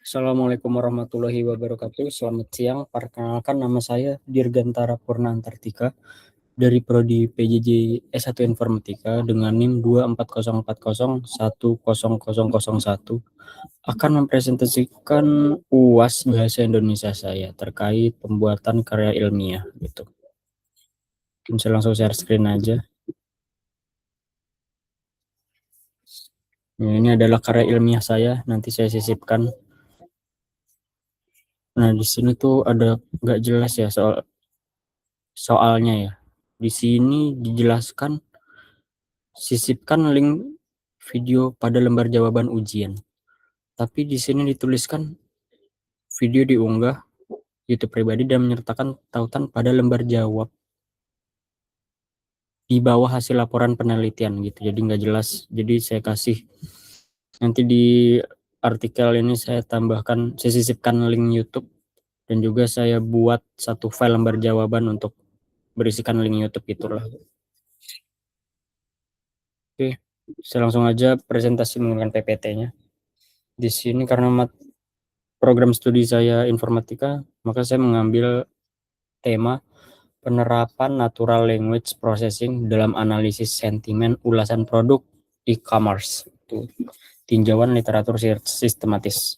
Assalamualaikum warahmatullahi wabarakatuh. Selamat siang. Perkenalkan, nama saya Dirgantara Purna Antartika dari Prodi PJJ S1 Informatika dengan NIM 24040100001 akan mempresentasikan UAS Bahasa Indonesia saya terkait pembuatan karya ilmiah gitu. Mungkin saya langsung share screen aja. Nah, ini adalah karya ilmiah saya, nanti saya sisipkan. Nah, di sini tuh ada nggak jelas ya soalnya ya. Di sini dijelaskan sisipkan link video pada lembar jawaban ujian. Tapi di sini dituliskan video diunggah YouTube pribadi dan menyertakan tautan pada lembar jawab di bawah hasil laporan penelitian gitu. Jadi nggak jelas. Jadi saya kasih nanti di artikel ini saya tambahkan, saya sisipkan link YouTube dan juga saya buat satu file lembar jawaban untuk berisikan link YouTube itulah. Oke, saya langsung aja presentasi menggunakan PPT-nya. Di sini karena program studi saya informatika, maka saya mengambil tema penerapan natural language processing dalam analisis sentimen ulasan produk e-commerce. Itu tinjauan literatur sistematis.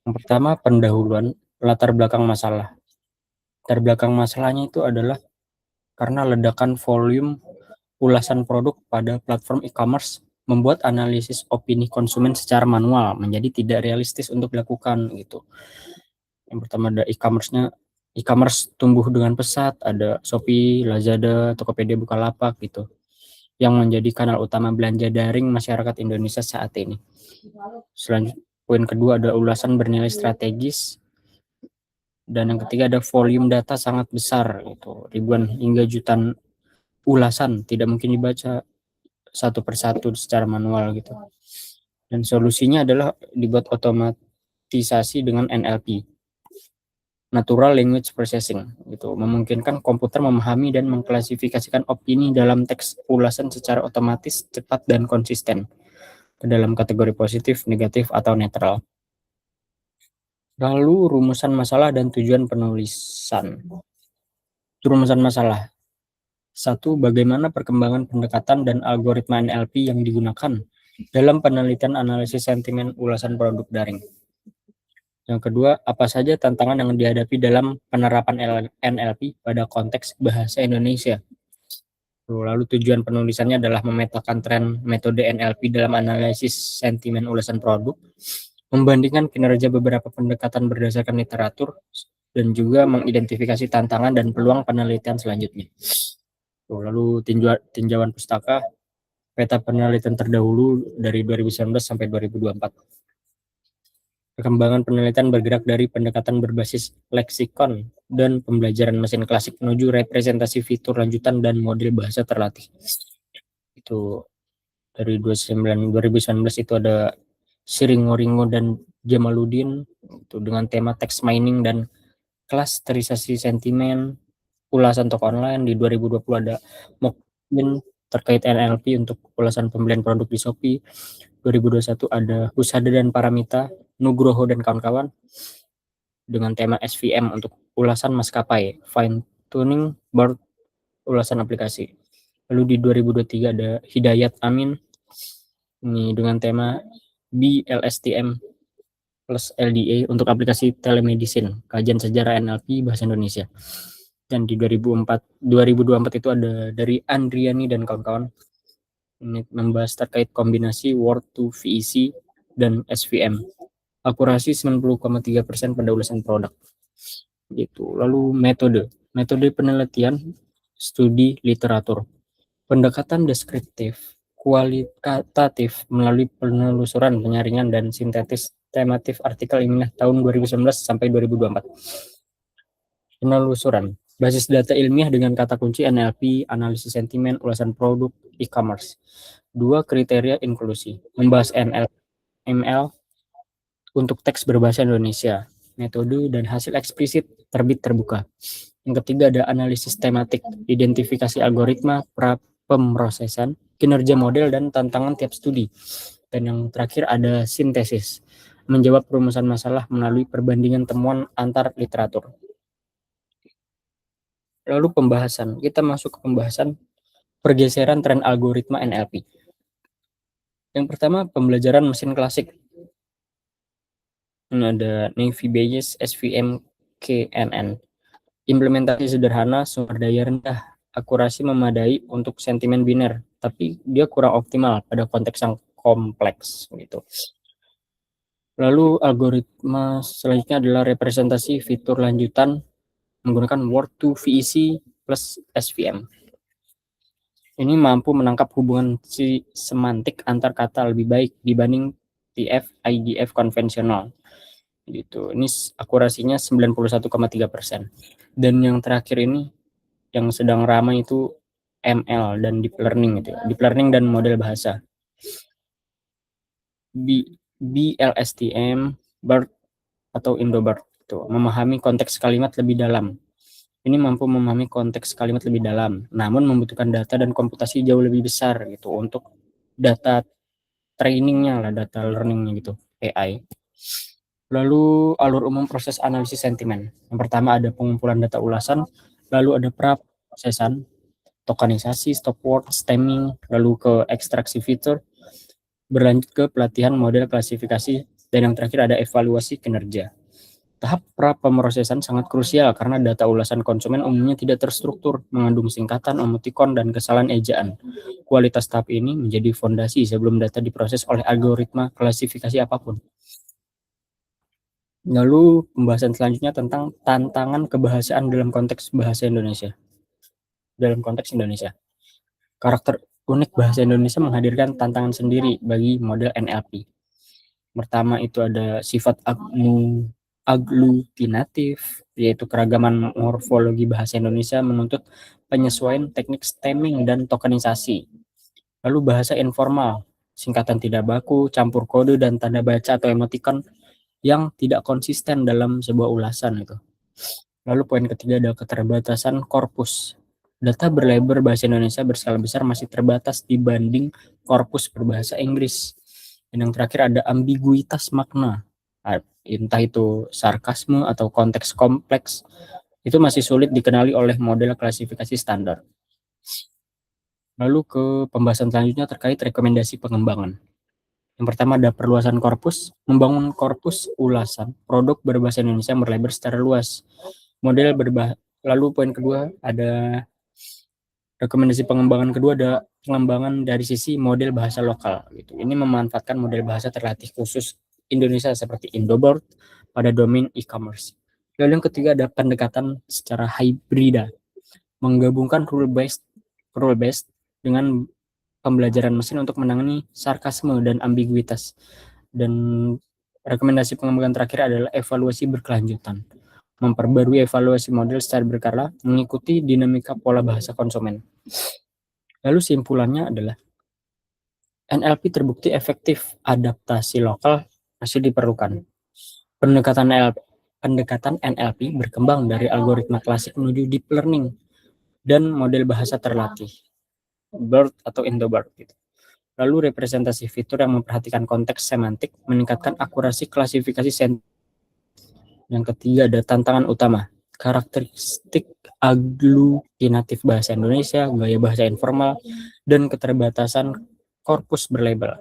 Yang pertama, pendahuluan latar belakang masalah. Latar belakang masalahnya itu adalah karena ledakan volume ulasan produk pada platform e-commerce membuat analisis opini konsumen secara manual menjadi tidak realistis untuk dilakukan gitu. Yang pertama ada e-commerce tumbuh dengan pesat, ada Shopee, Lazada, Tokopedia, Bukalapak gitu, yang menjadi kanal utama belanja daring masyarakat Indonesia saat ini. Selanjutnya, poin kedua ada ulasan bernilai strategis, dan yang ketiga ada volume data sangat besar gitu, ribuan hingga jutaan ulasan tidak mungkin dibaca satu persatu secara manual gitu. Dan solusinya adalah dibuat otomatisasi dengan NLP, Natural Language Processing gitu, memungkinkan komputer memahami dan mengklasifikasikan opini dalam teks ulasan secara otomatis, cepat dan konsisten ke dalam kategori positif, negatif atau netral. Lalu rumusan masalah dan tujuan penulisan. Rumusan masalah. 1. Bagaimana perkembangan pendekatan dan algoritma NLP yang digunakan dalam penelitian analisis sentimen ulasan produk daring. Yang kedua, apa saja tantangan yang dihadapi dalam penerapan NLP pada konteks bahasa Indonesia. Lalu tujuan penulisannya adalah memetakan tren metode NLP dalam analisis sentimen ulasan produk, membandingkan kinerja beberapa pendekatan berdasarkan literatur, dan juga mengidentifikasi tantangan dan peluang penelitian selanjutnya. Lalu tinjauan pustaka, peta penelitian terdahulu dari 2019 sampai 2024. Perkembangan penelitian bergerak dari pendekatan berbasis leksikon dan pembelajaran mesin klasik menuju representasi fitur lanjutan dan model bahasa terlatih. Itu dari 2019 itu ada Siringo dan Jamaluddin itu dengan tema text mining dan klasterisasi sentimen ulasan toko online. Di 2020 ada Mokmin terkait NLP untuk ulasan pembelian produk di Shopee. 2021 ada Husada dan Paramita, Nugroho dan kawan-kawan dengan tema SVM untuk ulasan maskapai, fine tuning board ulasan aplikasi. Lalu di 2023 ada Hidayat Amin ini dengan tema BLSTM plus LDA untuk aplikasi telemedicine, kajian sejarah NLP bahasa Indonesia. Dan di 2024 itu ada dari Andriani dan kawan-kawan ini membahas terkait kombinasi Word to VEC dan SVM. Akurasi 90,3% pada ulasan produk. Gitu. Lalu metode penelitian studi literatur. Pendekatan deskriptif, kualitatif melalui penelusuran, penyaringan dan sintetis tematif artikel ilmiah tahun 2019 sampai 2024. Penelusuran. Basis data ilmiah dengan kata kunci NLP, analisis sentimen, ulasan produk, e-commerce. 2. Kriteria inklusi. Membahas ML untuk teks berbahasa Indonesia, metode dan hasil eksplisit terbit terbuka. Yang ketiga ada analisis tematik, identifikasi algoritma, pemrosesan, kinerja model dan tantangan tiap studi. Dan yang terakhir ada sintesis, menjawab perumusan masalah melalui perbandingan temuan antar literatur. Lalu pembahasan, kita masuk ke pembahasan pergeseran tren algoritma NLP. Yang pertama, pembelajaran mesin klasik. Ini ada Navy Bayes SVM KNN. Implementasi sederhana, sumber daya rendah, akurasi memadai untuk sentimen biner, tapi dia kurang optimal pada konteks yang kompleks gitu. Lalu algoritma selanjutnya adalah representasi fitur lanjutan menggunakan Word to VEC plus SVM. Ini mampu menangkap hubungan semantik antar kata lebih baik dibanding TF IDF konvensional. Gitu. Ini akurasinya 91,3%. Dan yang terakhir ini yang sedang ramai itu ML dan deep learning gitu. Deep learning dan model bahasa. BLSTM, BERT atau IndoBERT itu memahami konteks kalimat lebih dalam. Ini mampu memahami konteks kalimat lebih dalam, namun membutuhkan data dan komputasi jauh lebih besar gitu untuk data trainingnya lah, data learningnya gitu, AI. Lalu alur umum proses analisis sentimen. Yang pertama ada pengumpulan data ulasan, lalu ada praprosesan, tokenisasi, stop word, stemming, lalu ke ekstraksi fitur, berlanjut ke pelatihan model klasifikasi, dan yang terakhir ada evaluasi kinerja. Tahap pra-pemrosesan sangat krusial karena data ulasan konsumen umumnya tidak terstruktur, mengandung singkatan, emotikon, dan kesalahan ejaan. Kualitas tahap ini menjadi fondasi sebelum data diproses oleh algoritma klasifikasi apapun. Lalu pembahasan selanjutnya tentang tantangan kebahasaan dalam konteks bahasa Indonesia. Dalam konteks Indonesia. Karakter unik bahasa Indonesia menghadirkan tantangan sendiri bagi model NLP. Pertama itu ada sifat aglutinatif, yaitu keragaman morfologi bahasa Indonesia menuntut penyesuaian teknik stemming dan tokenisasi. Lalu bahasa informal, singkatan tidak baku, campur kode, dan tanda baca atau emoticon yang tidak konsisten dalam sebuah ulasan itu. Lalu poin ketiga ada keterbatasan korpus. Data berlabel bahasa Indonesia berskala besar masih terbatas dibanding korpus berbahasa Inggris. Dan yang terakhir ada ambiguitas makna. Entah itu sarkasme atau konteks kompleks, itu masih sulit dikenali oleh model klasifikasi standar. Lalu ke pembahasan selanjutnya terkait rekomendasi pengembangan. Yang pertama ada perluasan korpus, membangun korpus ulasan produk berbahasa Indonesia yang berlebar secara luas. Lalu poin kedua ada rekomendasi pengembangan kedua ada pengembangan dari sisi model bahasa lokal gitu. Ini memanfaatkan model bahasa terlatih khusus Indonesia seperti IndoBERT pada domain e-commerce. Lalu yang ketiga ada pendekatan secara hibrida, menggabungkan rule based dengan pembelajaran mesin untuk menangani sarkasme dan ambiguitas. Dan rekomendasi pengembangan terakhir adalah evaluasi berkelanjutan, memperbarui evaluasi model secara berkala mengikuti dinamika pola bahasa konsumen. Lalu simpulannya adalah NLP terbukti efektif, adaptasi lokal masih diperlukan. Pendekatan NLP berkembang dari algoritma klasik menuju deep learning dan model bahasa terlatih, BERT atau IndoBERT gitu. Lalu representasi fitur yang memperhatikan konteks semantik meningkatkan akurasi klasifikasi sentimen. Yang ketiga ada tantangan utama, karakteristik aglutinatif bahasa Indonesia, gaya bahasa informal, dan keterbatasan korpus berlabel.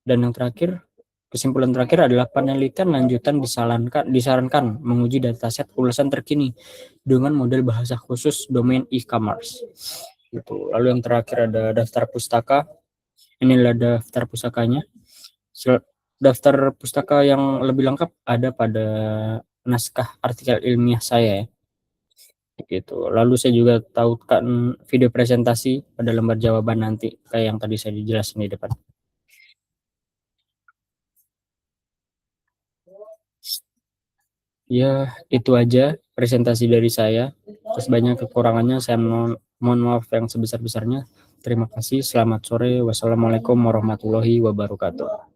Dan yang terakhir, kesimpulan terakhir adalah penelitian lanjutan disarankan menguji dataset ulasan terkini dengan model bahasa khusus domain e-commerce. Gitu. Lalu yang terakhir ada daftar pustaka. Inilah daftar pustakanya. Daftar pustaka yang lebih lengkap ada pada naskah artikel ilmiah saya. Gitu. Lalu saya juga tautkan video presentasi pada lembar jawaban nanti kayak yang tadi saya dijelasin di depan. Ya, itu aja presentasi dari saya. Terus banyak kekurangannya, saya mohon maaf yang sebesar-besarnya. Terima kasih, selamat sore. Wassalamualaikum warahmatullahi wabarakatuh.